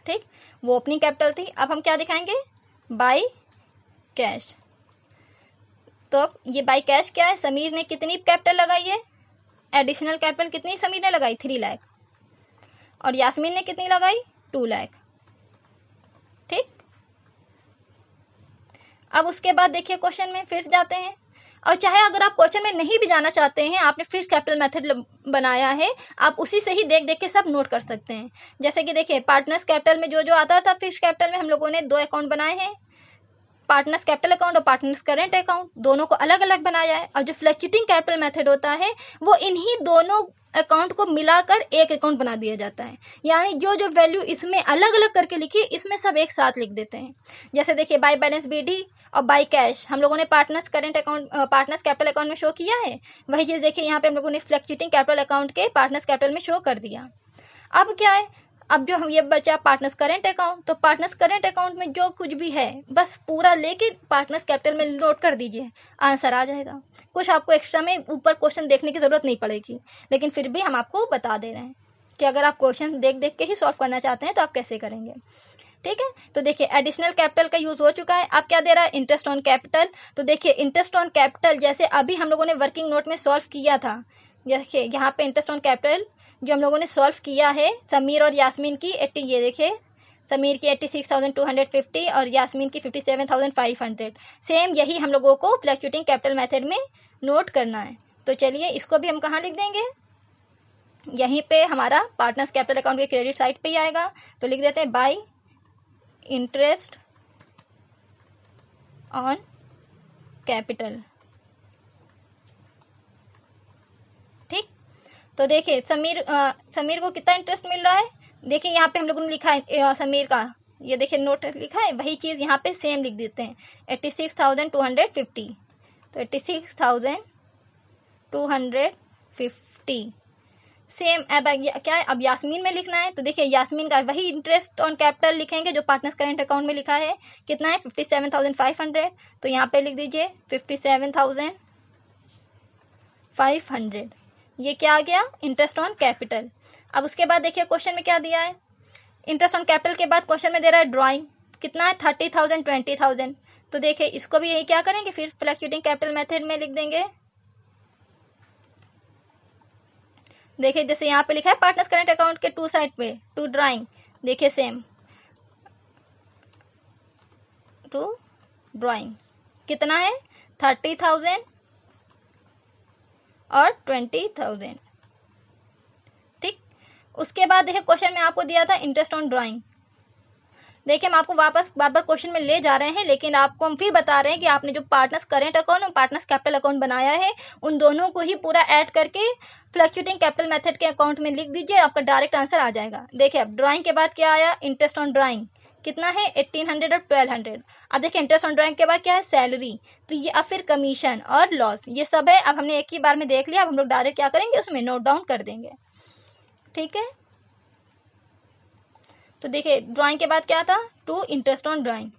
ठीक, वो ओपनिंग कैपिटल थी, अब हम क्या दिखाएंगे, बाई कैश। तो ये बाई कैश क्या है, समीर ने कितनी कैपिटल लगाई है, एडिशनल कैपिटल कितनी समीर ने लगाई, 3 लाख, और यास्मीन ने कितनी लगाई, 2 लाख। ठीक, अब उसके बाद देखिए क्वेश्चन में फिर जाते हैं, और चाहे अगर आप क्वेश्चन में नहीं भी जाना चाहते हैं, आपने फिक्स्ड कैपिटल मेथड बनाया है, आप उसी से ही देख देख के सब नोट कर सकते हैं। जैसे कि देखिए पार्टनर्स कैपिटल में जो जो आता था फिक्स्ड कैपिटल में, हम लोगों ने 2 अकाउंट बनाए हैं, पार्टनर्स कैपिटल अकाउंट और पार्टनर्स करेंट अकाउंट दोनों को अलग अलग बनाया है, और जो फ्लक्चुएटिंग कैपिटल मेथड होता है वो इन्हीं दोनों अकाउंट को मिलाकर एक अकाउंट बना दिया जाता है। यानी जो जो वैल्यू इसमें अलग अलग करके लिखी है इसमें सब एक साथ लिख देते हैं। जैसे देखिए बाय बैलेंस बीडी और बाय कैश हम लोगों ने partners current account partners capital account में शो किया है, वही चीज़ देखिए यहाँ पे हम लोगों ने फ्लक्चुएटिंग कैपिटल अकाउंट के पार्टनर्स कैपिटल में शो कर दिया। अब क्या है, अब जो हम ये बचा पार्टनर्स करेंट अकाउंट, तो पार्टनर्स करेंट अकाउंट में जो कुछ भी है बस पूरा लेके पार्टनर्स कैपिटल में नोट कर दीजिए, आंसर आ जाएगा। कुछ आपको एक्स्ट्रा में ऊपर क्वेश्चन देखने की जरूरत नहीं पड़ेगी, लेकिन फिर भी हम आपको बता दे रहे हैं कि अगर आप क्वेश्चन देख देख के ही सॉल्व करना चाहते हैं तो आप कैसे करेंगे। ठीक है, तो देखिए एडिशनल कैपिटल का यूज हो चुका है। अब क्या दे रहा है, इंटरेस्ट ऑन कैपिटल। तो देखिए इंटरेस्ट ऑन कैपिटल जैसे अभी हम लोगों ने वर्किंग नोट में सॉल्व किया था, देखिए यहाँ पे इंटरेस्ट ऑन कैपिटल जो हम लोगों ने सॉल्व किया है समीर और यास्मीन की 80, ये देखिए समीर की 86,250 और यास्मीन की 57,500, सेम यही हम लोगों को फ्लक्चुएटिंग कैपिटल मेथड में नोट करना है। तो चलिए इसको भी हम कहाँ लिख देंगे, यहीं पे हमारा पार्टनर्स कैपिटल अकाउंट के क्रेडिट साइड पे ही आएगा। तो लिख देते हैं बाय इंटरेस्ट ऑन कैपिटल। ठीक, तो देखिए समीर को कितना इंटरेस्ट मिल रहा है, देखिए यहाँ पे हम लोगों ने लिखा है समीर का, ये देखिए नोट लिखा है, वही चीज़ यहाँ पे सेम लिख देते हैं 86,250। तो 86,250 सेम। अब क्या है, अब यास्मीन में लिखना है, तो देखिए यास्मीन का वही इंटरेस्ट ऑन कैपिटल लिखेंगे जो पार्टनर्स करेंट अकाउंट में लिखा है, कितना है 57,500। तो यहाँ पे लिख दीजिए 57,500, ये क्या आ गया, इंटरेस्ट ऑन कैपिटल। अब उसके बाद देखिए क्वेश्चन में क्या दिया है, इंटरेस्ट ऑन कैपिटल के बाद क्वेश्चन में दे रहा है ड्राइंग, कितना है 30,000 20,000। तो देखिए इसको भी यही क्या करेंगे, फिर फ्लक्चुएटिंग कैपिटल मेथड में लिख देंगे। देखिए जैसे यहाँ पे लिखा है पार्टनर्स करेंट अकाउंट के टू साइड पे टू ड्राइंग, देखिए सेम टू ड्राइंग कितना है 30,000 और 20,000। ठीक, उसके बाद देखिए क्वेश्चन में आपको दिया था इंटरेस्ट ऑन ड्राइंग। देखिए हम आपको वापस बार बार क्वेश्चन में ले जा रहे हैं, लेकिन आपको हम फिर बता रहे हैं कि आपने जो पार्टनर्स करेंट अकाउंट और पार्टनर्स कैपिटल अकाउंट बनाया है उन दोनों को ही पूरा ऐड करके फ्लक्चुएटिंग कैपिटल मेथड के अकाउंट में लिख दीजिए, आपका डायरेक्ट आंसर आ जाएगा। देखिए अब ड्राइंग के बाद क्या आया, इंटरेस्ट ऑन ड्राइंग कितना है 1800 और 1200। अब देखिए इंटरेस्ट ऑन ड्राइंग के बाद क्या है सैलरी, तो ये अब फिर कमीशन और लॉस ये सब है। अब हमने एक ही बार में देख लिया, अब हम लोग डायरेक्ट क्या करेंगे उसमें नोट डाउन कर देंगे। ठीक है, तो देखिए ड्राइंग के बाद क्या था, टू इंटरेस्ट ऑन ड्राइंग।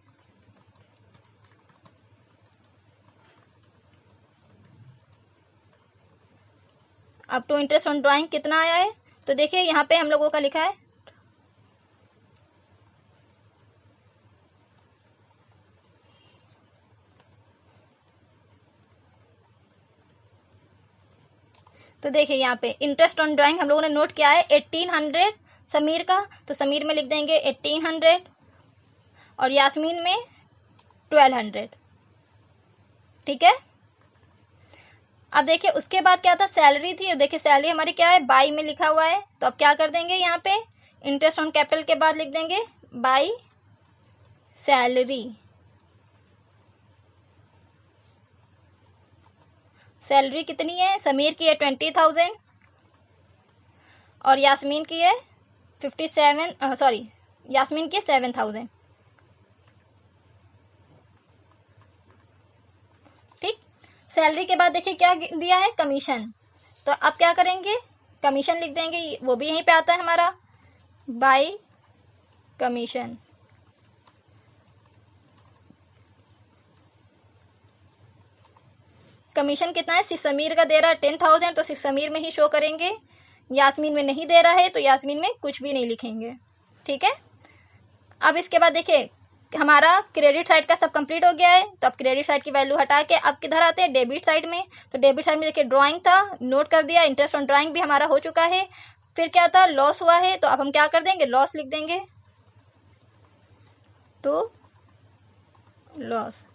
अब टू इंटरेस्ट ऑन ड्राइंग कितना आया है, तो देखिए यहाँ पे हम लोगों का लिखा है तो देखिए यहाँ पे इंटरेस्ट ऑन ड्राइंग हम लोगों ने नोट किया है 1800 समीर का, तो समीर में लिख देंगे 1800 और यास्मीन में 1200। ठीक है, अब देखिए उसके बाद क्या था सैलरी थी, देखिए सैलरी हमारी क्या है बाई में लिखा हुआ है, तो अब क्या कर देंगे यहाँ पे इंटरेस्ट ऑन कैपिटल के बाद लिख देंगे बाई सैलरी। सैलरी कितनी है, समीर की है 20,000 और यास्मीन की है 57, सॉरी यास्मीन की 7,000। ठीक, सैलरी के बाद देखिए क्या दिया है कमीशन, तो अब क्या करेंगे कमीशन लिख देंगे, वो भी यहीं पे आता है हमारा बाय कमीशन। कमीशन कितना है, सिर्फ समीर का दे रहा है 10,000, तो सिर्फ समीर में ही शो करेंगे, यास्मीन में नहीं दे रहा है तो यास्मीन में कुछ भी नहीं लिखेंगे। ठीक है, अब इसके बाद देखिए हमारा क्रेडिट साइड का सब कंप्लीट हो गया है, तो अब क्रेडिट साइड की वैल्यू हटा के अब किधर आते हैं डेबिट साइड में। तो डेबिट साइड में देखिए ड्राइंग था नोट कर दिया, इंटरेस्ट ऑन ड्राइंग भी हमारा हो चुका है, फिर क्या था लॉस हुआ है, तो अब हम क्या कर देंगे लॉस लिख देंगे टू लॉस।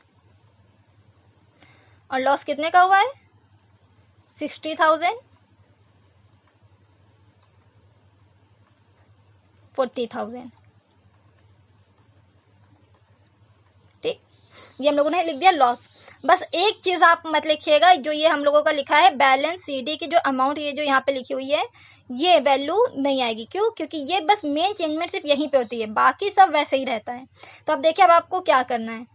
और लॉस कितने का हुआ है 60,000 40,000। ठीक, ये हम लोगों ने लिख दिया लॉस। बस एक चीज़ आप मत लिखिएगा, जो ये हम लोगों का लिखा है बैलेंस CD की जो अमाउंट ये जो यहाँ पे लिखी हुई है ये वैल्यू नहीं आएगी। क्यों? क्योंकि ये बस मेन चेंजमेंट सिर्फ यहीं पे होती है, बाकी सब वैसे ही रहता है। तो अब देखिए अब आपको क्या करना है।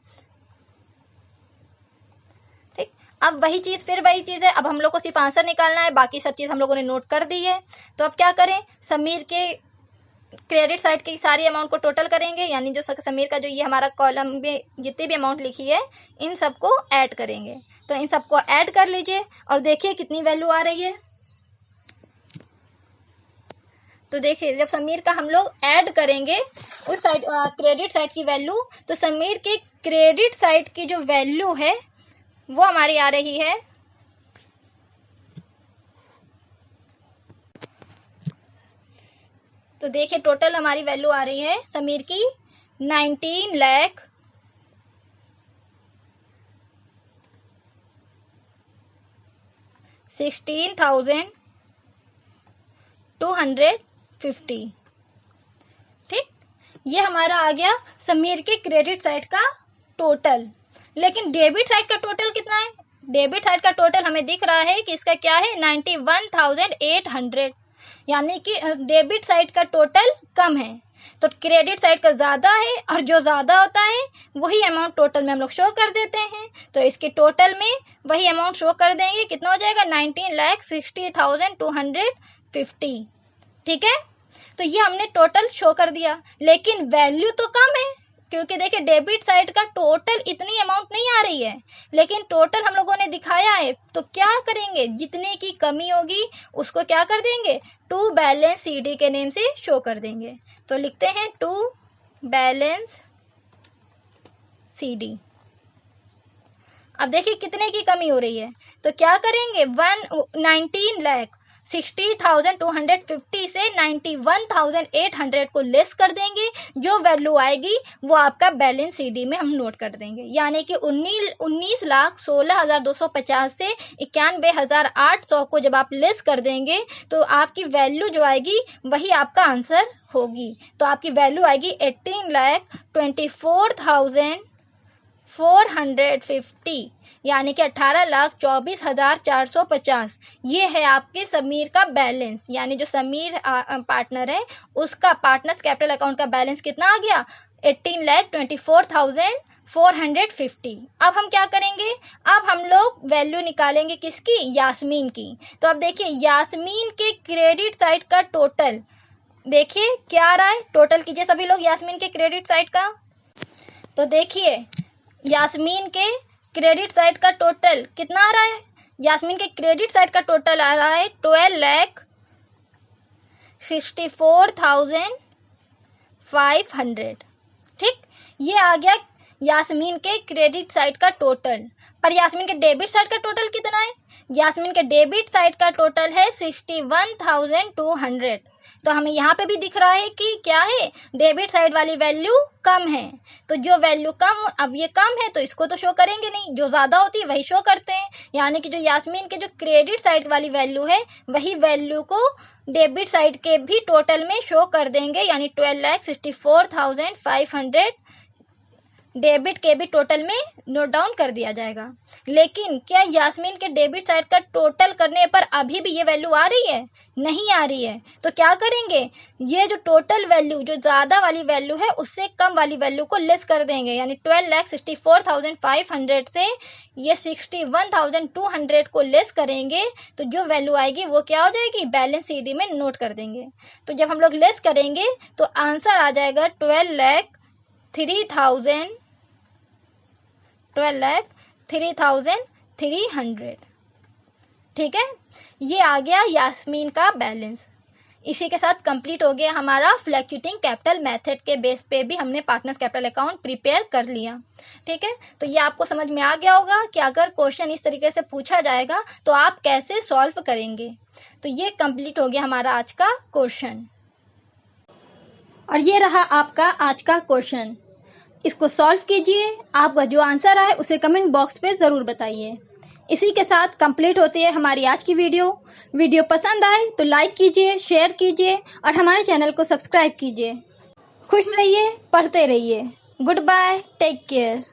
ठीक, अब वही चीज़ है, अब हम लोग को सिर्फ आंसर निकालना है, बाकी सब चीज़ हम लोगों ने नोट कर दी है। तो अब क्या करें, समीर के क्रेडिट साइड की सारी अमाउंट को टोटल करेंगे, यानी जो समीर का जो ये हमारा कॉलम में जितनी भी अमाउंट लिखी है इन सबको ऐड करेंगे। तो इन सबको ऐड कर लीजिए और देखिए कितनी वैल्यू आ रही है। तो देखिए जब समीर का हम लोग ऐड करेंगे उस साइड क्रेडिट साइड की वैल्यू, तो समीर के क्रेडिट साइड की जो वैल्यू है वो हमारी आ रही है तो देखिए टोटल हमारी वैल्यू आ रही है समीर की 19,16,250। ठीक, ये हमारा आ गया समीर के क्रेडिट साइड का टोटल। लेकिन डेबिट साइड का टोटल कितना है? डेबिट साइड का टोटल हमें दिख रहा है कि इसका क्या है 91,800, यानी कि डेबिट साइड का टोटल कम है तो क्रेडिट साइड का ज़्यादा है, और जो ज़्यादा होता है वही अमाउंट टोटल में हम लोग शो कर देते हैं। तो इसके टोटल में वही अमाउंट शो कर देंगे, कितना हो जाएगा 19,60,250। ठीक है, तो ये हमने टोटल शो कर दिया, लेकिन वैल्यू तो कम है क्योंकि देखिए डेबिट साइड का टोटल इतनी अमाउंट नहीं आ रही है, लेकिन टोटल हम लोगों ने दिखाया है। तो क्या करेंगे, जितने की कमी होगी उसको क्या कर देंगे, टू बैलेंस CD के नेम से शो कर देंगे। तो लिखते हैं टू बैलेंस CD। अब देखिए कितने की कमी हो रही है, तो क्या करेंगे 19,60,250 से 91,800 को लेस कर देंगे। जो वैल्यू आएगी वो आपका बैलेंस CD में हम नोट कर देंगे, यानी कि 19,16,250 से 91,800 को जब आप लेस कर देंगे तो आपकी वैल्यू जो आएगी वही आपका आंसर होगी। तो आपकी वैल्यू आएगी 18,24,450, यानी कि 18,24,450। ये है आपके समीर का बैलेंस, यानी जो समीर पार्टनर है उसका पार्टनर्स कैपिटल अकाउंट का बैलेंस कितना आ गया 18,24,450। अब हम क्या करेंगे, अब हम लोग वैल्यू निकालेंगे किसकी, यास्मीन की। तो अब देखिए यास्मीन के क्रेडिट साइड का टोटल देखिए क्या आ रहा है, टोटल कीजिए सभी लोग यास्मीन के क्रेडिट साइड का। तो देखिए यास्मीन के क्रेडिट साइड का टोटल कितना आ रहा है, यास्मीन के क्रेडिट साइड का टोटल आ रहा है 12,64,500। ठीक, ये आ गया यास्मीन के क्रेडिट साइड का टोटल। पर यास्मीन के डेबिट साइड का टोटल कितना है, यास्मीन के डेबिट साइड का टोटल है 61,200। तो हमें यहाँ पे भी दिख रहा है कि क्या है, डेबिट साइड वाली वैल्यू कम है। तो जो वैल्यू कम, अब ये कम है तो इसको तो शो करेंगे नहीं, जो ज़्यादा होती है वही शो करते हैं। यानी कि जो यास्मीन के जो क्रेडिट साइड वाली वैल्यू है वही वैल्यू को डेबिट साइड के भी टोटल में शो कर देंगे, यानी 12,64,500 डेबिट के भी टोटल में नोट डाउन कर दिया जाएगा। लेकिन क्या यास्मीन के डेबिट साइड का टोटल करने पर अभी भी ये वैल्यू आ रही है, नहीं आ रही है। तो क्या करेंगे, ये जो टोटल वैल्यू जो ज़्यादा वाली वैल्यू है उससे कम वाली वैल्यू को लेस कर देंगे, यानी 12,64,500 से ये 61,200 को लेस करेंगे तो जो वैल्यू आएगी वो क्या हो जाएगी, बैलेंस CD में नोट कर देंगे। तो जब हम लोग लेस करेंगे तो आंसर आ जाएगा 12,03,300। ठीक है, ये आ गया यास्मीन का बैलेंस। इसी के साथ कंप्लीट हो गया हमारा फ्लक्चुएटिंग कैपिटल मेथड के बेस पे भी हमने पार्टनर्स कैपिटल अकाउंट प्रिपेयर कर लिया। ठीक है, तो ये आपको समझ में आ गया होगा कि अगर क्वेश्चन इस तरीके से पूछा जाएगा तो आप कैसे सॉल्व करेंगे। तो ये कंप्लीट हो गया हमारा आज का क्वेश्चन, और ये रहा आपका आज का क्वेश्चन। इसको सॉल्व कीजिए, आपका जो आंसर आए उसे कमेंट बॉक्स पे ज़रूर बताइए। इसी के साथ कंप्लीट होती है हमारी आज की वीडियो पसंद आए तो लाइक कीजिए, शेयर कीजिए और हमारे चैनल को सब्सक्राइब कीजिए। खुश रहिए, पढ़ते रहिए। Goodbye, take care.